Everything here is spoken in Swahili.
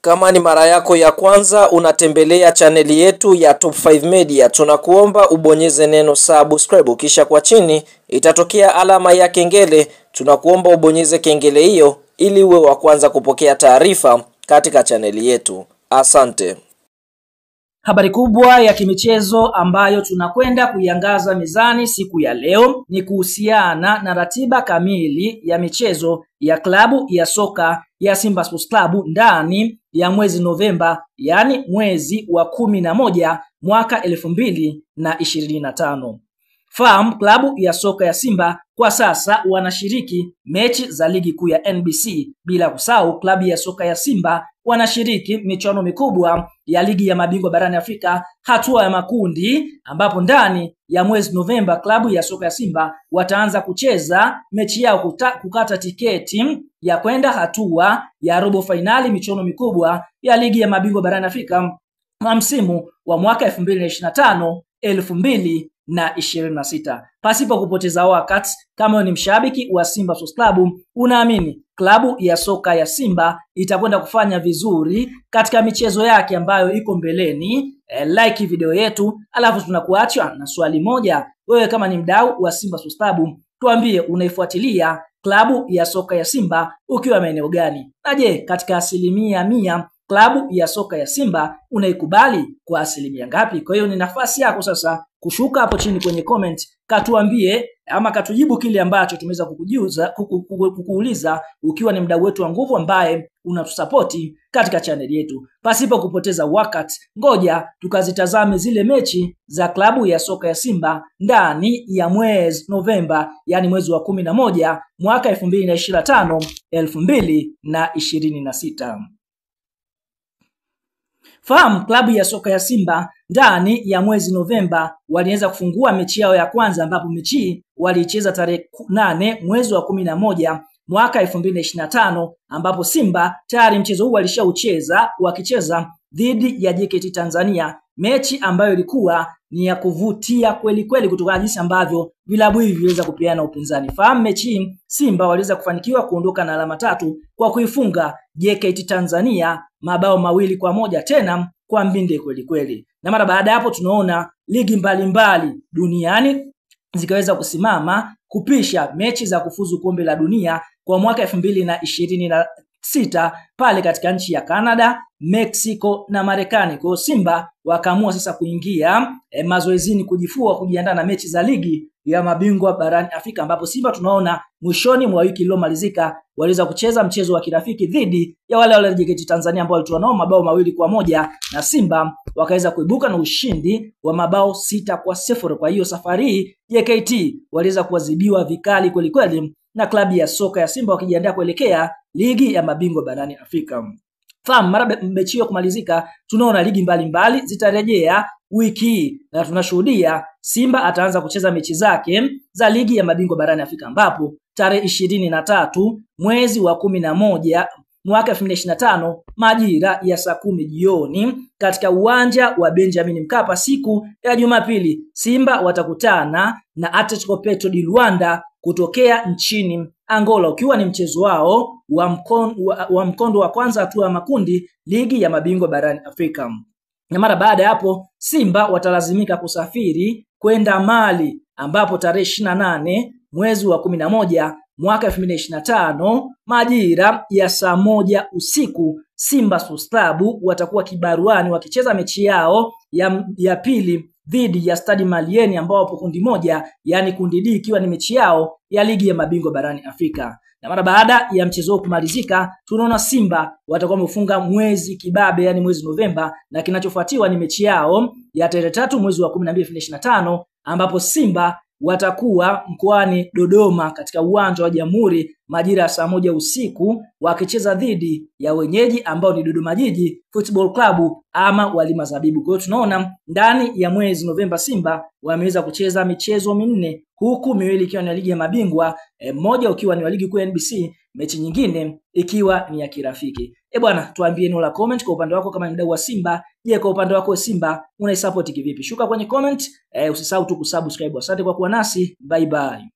Kama ni mara yako ya kwanza unatembelea chaneli yetu ya Top 5 Media, tunakuomba ubonyeze neno subscribe, kisha kwa chini itatokea alama ya kengele. Tunakuomba ubonyeze kengele hiyo ili uwe wa kwanza kupokea taarifa katika chaneli yetu. Asante. Habari kubwa ya kimichezo ambayo tunakwenda kuiangaza mezani siku ya leo ni kuhusiana na ratiba kamili ya michezo ya klabu ya soka ya Simba Sports Club ndani ya mwezi Novemba, yani mwezi wa 11 mwaka 2025. Fahamu klabu ya soka ya Simba kwa sasa wanashiriki mechi za ligi kuu ya NBC, bila kusahau klabu ya soka ya Simba wanashiriki michuano mikubwa ya ligi ya mabingwa barani Afrika hatua ya makundi, ambapo ndani ya mwezi Novemba klabu ya soka ya Simba wataanza kucheza mechi yao kukata tiketi ya kwenda hatua ya robo finali michuano mikubwa ya ligi ya mabingwa barani Afrika msimu wa mwaka 2025-2026. Pasipo kupoteza wakati, kama ni mshabiki wa Simba Sports Club, unaamini klabu ya soka ya Simba itakwenda kufanya vizuri katika michezo yake ambayo iko mbeleni, like video yetu, alafu tunakuacha na swali moja. Wewe kama ni mdau wa Simba Sports Club, tuambie unaifuatilia klabu ya soka ya Simba ukiwa maeneo gani? Na je, katika 100% klabu ya soka ya Simba unaikubali kwa 1% ngapi? Kwa hiyo ni nafasi yako sasa kushuka hapo chini kwenye comment, katuambie ama katujibu kile ambacho tumeweza kukuuliza, ukiwa ni mdau wetu wa nguvu ambaye unatusapoti katika channel yetu. Pasipo kupoteza wakati, ngoja tukazitazame zile mechi za klabu ya soka ya Simba ndani ya mwezi Novemba, yani mwezi wa 11 mwaka 2025-2026. Fahamu klabu ya soka ya Simba ndani ya mwezi Novemba waliweza kufungua mechi yao ya kwanza, ambapo mechi walicheza tarehe 8 mwezi wa 11 mwaka 2025, ambapo Simba tayari mchezo huu walishaucheza wakicheza dhidi ya JKT Tanzania, mechi ambayo ilikuwa ni ya kuvutia kweli kweli kutokana na jinsi ambavyo vilabu hivi viliweza kupeana upinzani. Fahamu mechi Simba waliweza kufanikiwa kuondoka na alama 3 kwa kuifunga JKT Tanzania mabao 2-1, tena kwa mbinde kweli kweli. Na mara baada hapo tunaona ligi mbalimbali duniani zikaweza kusimama kupisha mechi za kufuzu kombe la dunia kwa mwaka 2026 pale katika nchi ya Canada, Mexico na Marekani. Kwa Simba wakaamua sasa kuingia mazoezini kujifua kujiandaa na mechi za ligi ya mabingwa barani Afrika, ambapo Simba tunaona mwishoni mwa wiki iliyomalizika waliweza kucheza mchezo wa kirafiki dhidi ya wale JKT Tanzania ambao walitoa nao mabao 2-1, na Simba wakaweza kuibuka na ushindi wa mabao 6-0. Kwa hiyo safari hii JKT waliweza kuadhibiwa vikali kweli kweli na klabu ya soka ya Simba wakijiandaa kuelekea ligi ya mabingwa barani Afrika. Fahamu mara mechi hiyo kumalizika, tunaona ligi mbalimbali zitarejea wiki hii na tunashuhudia Simba ataanza kucheza mechi zake za ligi ya mabingwa barani Afrika, ambapo tarehe 23 mwezi wa 11 mwaka 2025 majira ya saa 10 jioni katika uwanja wa Benjamin Mkapa siku ya Jumapili, Simba watakutana na Atletico Petro di Luanda kutokea nchini Angola, ukiwa ni mchezo wao wa mkondo wa kwanza hatua ya makundi ligi ya mabingwa barani Afrika. Na mara baada ya hapo Simba watalazimika kusafiri kwenda Mali, ambapo tarehe 28 mwezi wa 11 mwaka 2025 majira ya saa 1 usiku Simba Sports Club watakuwa kibaruani wakicheza mechi yao ya pili dhidi ya Stade Malien, ambao wapo kundi moja, yani kundi D, ikiwa ni mechi yao ya ligi ya mabingwa barani Afrika. Na mara baada ya mchezo kumalizika, tunaona Simba watakuwa wamefunga mwezi kibabe, yani mwezi Novemba, na kinachofuatiwa ni mechi yao ya tarehe 3 mwezi wa 12 2025, ambapo Simba watakuwa mkoani Dodoma katika uwanja wa Jamhuri majira ya saa 1 usiku wakicheza dhidi ya wenyeji ambao ni Dodoma Jiji Football Club ama Walima Zabibu. Kwa hiyo tunaona ndani ya mwezi Novemba Simba wameweza kucheza michezo 4, huku miwili ikiwa ni ligi ya mabingwa, mmoja ukiwa ni wa ligi kuu ya NBC, mechi nyingine ikiwa ni ya kirafiki. Bwana, tuambie neno la comment kwa upande wako kama ni mdau wa Simba. Je, kwa upande wako Simba unaisupport kivipi? Shuka kwenye comment, usisahau tu kusubscribe. Asante kwa kuwa nasi, bye bye.